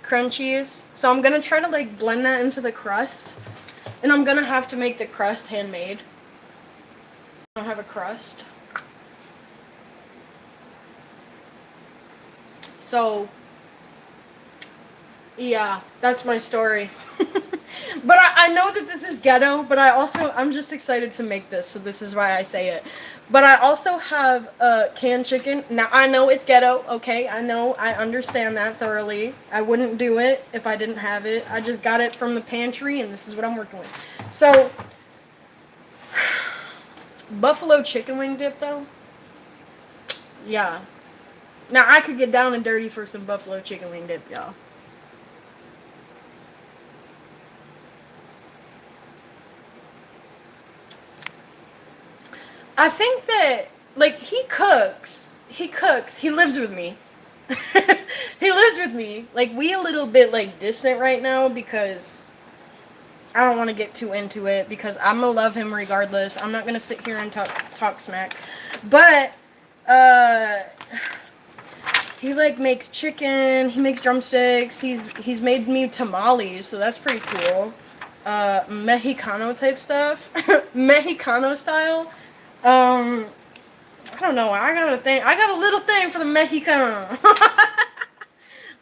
crunchies. So I'm gonna try to, like, blend that into the crust. And I'm gonna have to make the crust handmade. I don't have a crust. So, yeah, that's my story. But I know that this is ghetto, but I'm just excited to make this, so this is why I say it. But I also have canned chicken. Now, I know it's ghetto, okay? I understand that thoroughly. I wouldn't do it if I didn't have it. I just got it from the pantry, and this is what I'm working with. So, buffalo chicken wing dip, though? Yeah. Now, I could get down and dirty for some buffalo chicken wing dip, y'all. I think that, like, he cooks, he lives with me. He lives with me. Like, we a little bit, like, distant right now because I don't want to get too into it because I'm gonna love him regardless. I'm not gonna sit here and talk smack. But, he, like, makes chicken, he makes drumsticks, he's made me tamales, so that's pretty cool. Mexicano type stuff. Mexicano style. I don't know. I got a little thing for the Mexicano.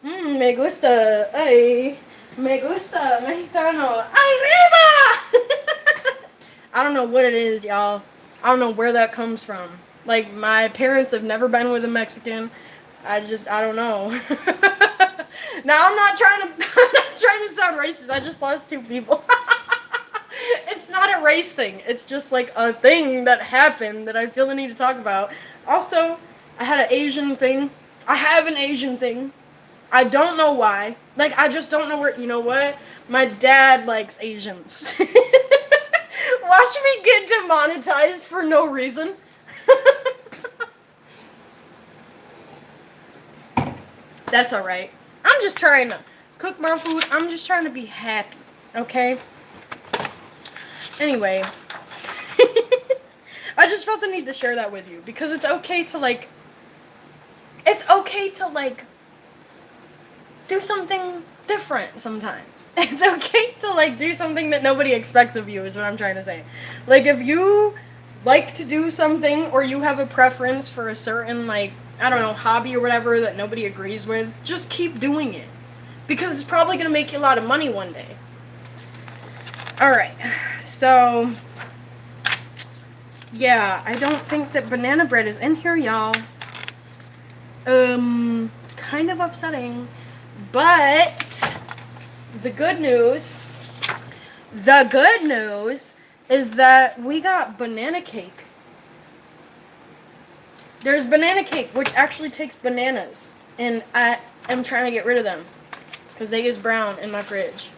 Me gusta. Ay, me gusta Mexicano. Arriba! I don't know what it is, y'all. I don't know where that comes from. Like, my parents have never been with a Mexican. I don't know. Now, I'm not trying to sound racist. I just lost 2 people. It's not a race thing. It's just like a thing that happened that I feel the need to talk about. Also, I had an Asian thing. I have an Asian thing. I don't know why. Like, I just don't know where. You know what? My dad likes Asians. Watch me get demonetized for no reason. That's alright. I'm just trying to cook my food. I'm just trying to be happy. Okay? Anyway. I just felt the need to share that with you. Because it's okay to, like... It's okay to, like... do something different sometimes. It's okay to, like, do something that nobody expects of you, is what I'm trying to say. Like, if you like to do something, or you have a preference for a certain, like, I don't know, hobby or whatever that nobody agrees with, just keep doing it. Because it's probably going to make you a lot of money one day. Alright, so... yeah, I don't think that banana bread is in here, y'all. Kind of upsetting. But the good news is that we got banana cake. There's banana cake, which actually takes bananas, and I am trying to get rid of them because they is brown in my fridge.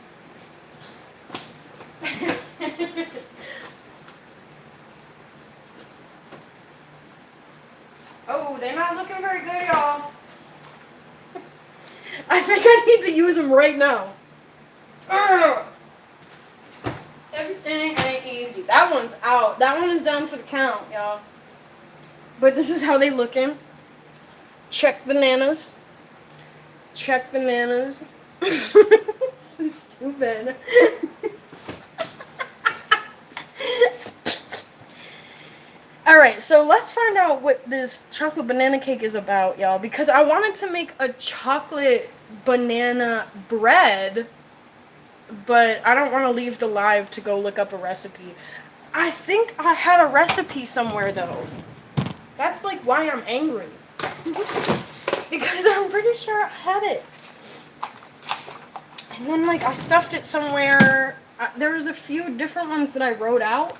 Oh, they're not looking very good, y'all. I think I need to use them right now. Ugh. Everything ain't easy. That one's out. That one is done for the count, y'all. But this is how they looking. Check the nanas. Check the nanas. So stupid. Alright, so let's find out what this chocolate banana cake is about, y'all. Because I wanted to make a chocolate banana bread, but I don't want to leave the live to go look up a recipe. I think I had a recipe somewhere, though. That's, like, why I'm angry. Because I'm pretty sure I had it. And then, like, I stuffed it somewhere. There was a few different ones that I wrote out.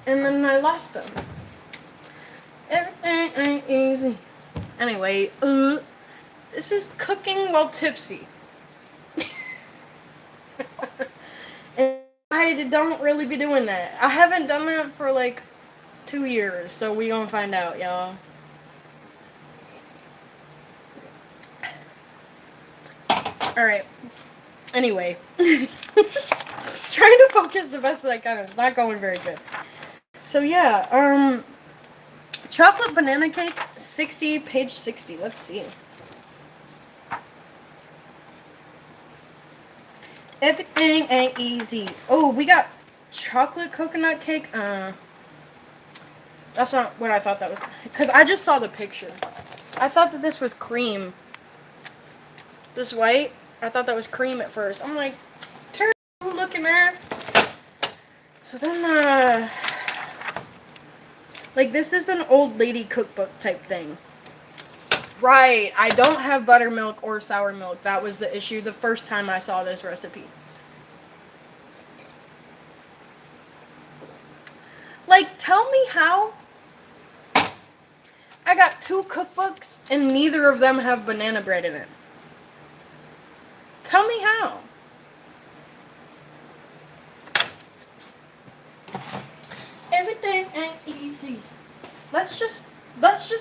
And then I lost them. Everything ain't easy. Anyway, this is cooking while tipsy. And I don't really be doing that. I haven't done that for like 2 years, so we gonna find out, y'all. Alright. Anyway. Trying to focus the best that I can. It's not going very good. So yeah, chocolate banana cake, 60, page 60. Let's see. Everything ain't easy. Oh, we got chocolate coconut cake. That's not what I thought that was. Because I just saw the picture. I thought that this was cream. This white, I thought that was cream at first. I'm like, terrible looking at. So then, like, this is an old lady cookbook type thing. Right, I don't have buttermilk or sour milk. That was the issue the first time I saw this recipe. Like, tell me how. I got 2 cookbooks and neither of them have banana bread in it. Tell me how. Everything ain't easy. Let's just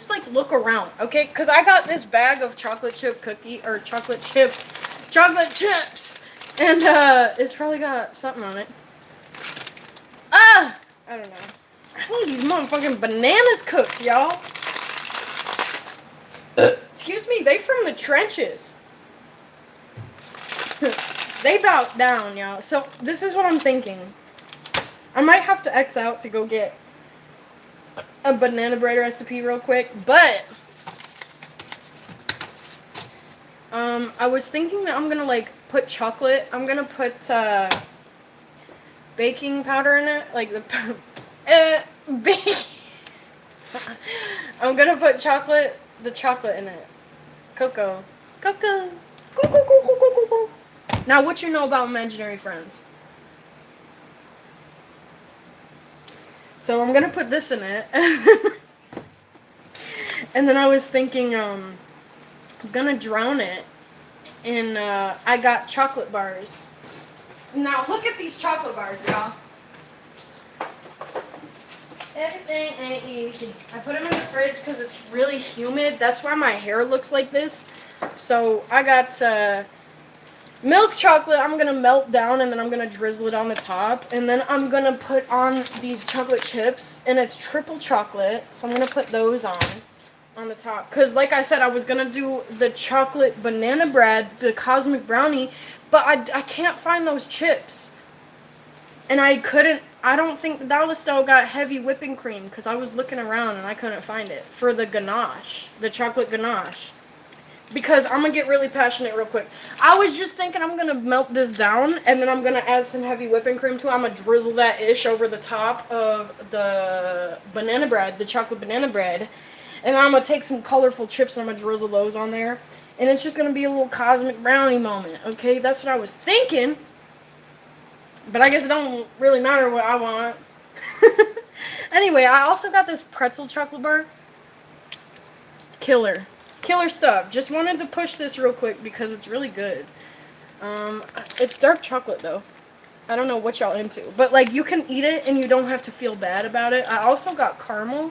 like look around, okay? Cause I got this bag of chocolate chips, and it's probably got something on it. I don't know. I need these motherfucking bananas cooked, y'all. Excuse me, they from the trenches. They bowed down, y'all. So this is what I'm thinking. I might have to X out to go get a banana bread recipe real quick, but I was thinking that I'm gonna like put chocolate. I'm gonna put baking powder in it, like the I'm gonna put the chocolate in it. Cocoa. Cocoa. Cocoa, cocoa, cocoa, cocoa. Now, what you know about imaginary friends? So I'm gonna put this in it. And then I was thinking, I'm gonna drown it in, I got chocolate bars. Now, look at these chocolate bars, y'all. Everything ain't easy. I put them in the fridge because it's really humid. That's why my hair looks like this. So I got milk chocolate. I'm going to melt down and then I'm going to drizzle it on the top. And then I'm going to put on these chocolate chips. And it's triple chocolate. So I'm going to put those on the top. Because like I said, I was going to do the chocolate banana bread, the cosmic brownie. But I can't find those chips. And I don't think the Dollar Style got heavy whipping cream because I was looking around and I couldn't find it for the ganache, the chocolate ganache. Because I'm going to get really passionate real quick. I was just thinking I'm going to melt this down and then I'm going to add some heavy whipping cream to it. I'm going to drizzle that ish over the top of the banana bread, the chocolate banana bread. And then I'm going to take some colorful chips and I'm going to drizzle those on there. And it's just going to be a little cosmic brownie moment, okay? That's what I was thinking. But I guess it don't really matter what I want. Anyway, I also got this pretzel chocolate bar. Killer stuff. Just wanted to push this real quick because it's really good. It's dark chocolate though. I don't know what y'all into. But like you can eat it and you don't have to feel bad about it. I also got caramel.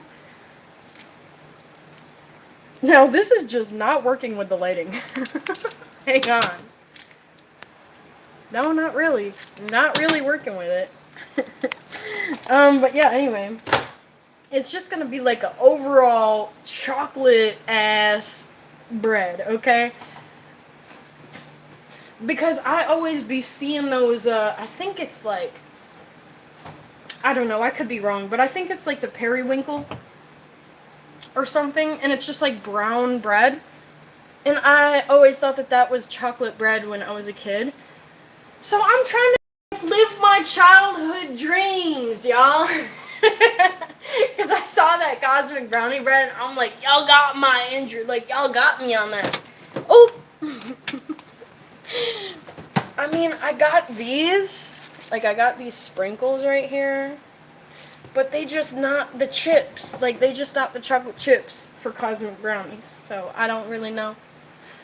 Now this is just not working with the lighting. Hang on. No, not really. Not really working with it. But yeah, anyway. It's just gonna be like an overall chocolate ass bread, okay? Because I always be seeing those, I think it's like, I don't know, I could be wrong, but I think it's like the periwinkle or something, and it's just like brown bread. And I always thought that was chocolate bread when I was a kid. So I'm trying to live my childhood dreams, y'all. Because I saw that cosmic brownie bread, and I'm like, y'all got my injury. Like, y'all got me on that. Oh! I mean, I got these. Like, I got these sprinkles right here. But they just not the chips. Like, they just not the chocolate chips for cosmic brownies. So, I don't really know.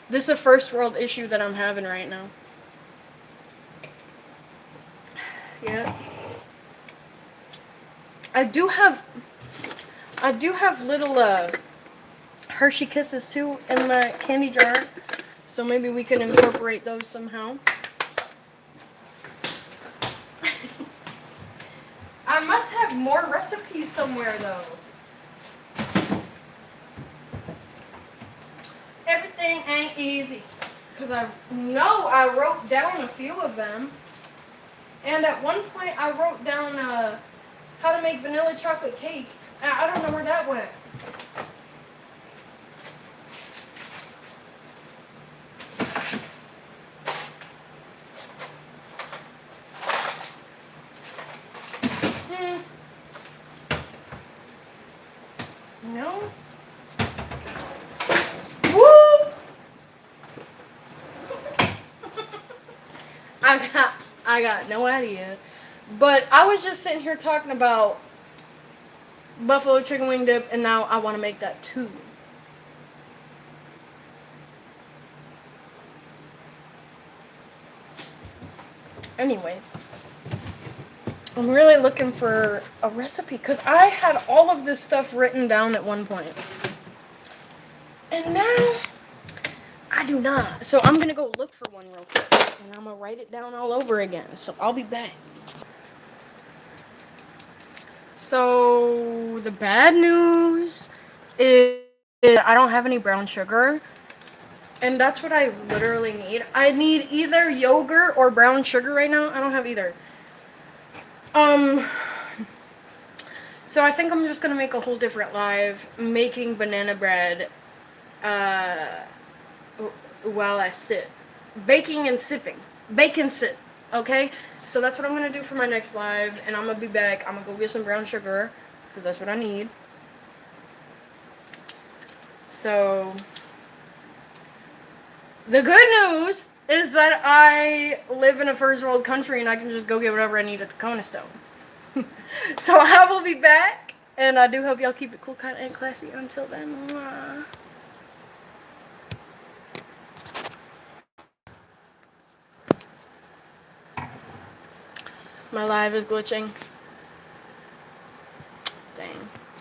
This is a first world issue that I'm having right now. Yeah. I do have little Hershey Kisses too in my candy jar, so maybe we can incorporate those somehow. I must have more recipes somewhere though. Everything ain't easy, because I know I wrote down a few of them. And at one point, I wrote down how to make vanilla chocolate cake. And I don't know where that went. No. Woo! I got no idea. But I was just sitting here talking about buffalo chicken wing dip, and now I want to make that too. Anyway, I'm really looking for a recipe because I had all of this stuff written down at one point. And now I do not. So I'm going to go look for one real quick. And I'm going to write it down all over again. So I'll be back. So the bad news is I don't have any brown sugar. And that's what I literally need. I need either yogurt or brown sugar right now. I don't have either. So I think I'm just going to make a whole different live making banana bread while I sit. Baking and sipping. Bake and sip. Okay? So that's what I'm going to do for my next live. And I'm going to be back. I'm going to go get some brown sugar because that's what I need. So, the good news is that I live in a first world country and I can just go get whatever I need at the Kona Stone. So I will be back, and I do hope y'all keep it cool, kind, and classy. Until then, mwah. My live is glitching. Dang,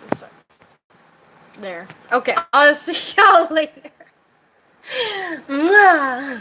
this sucks. There. Okay, I'll see y'all later. Mwah.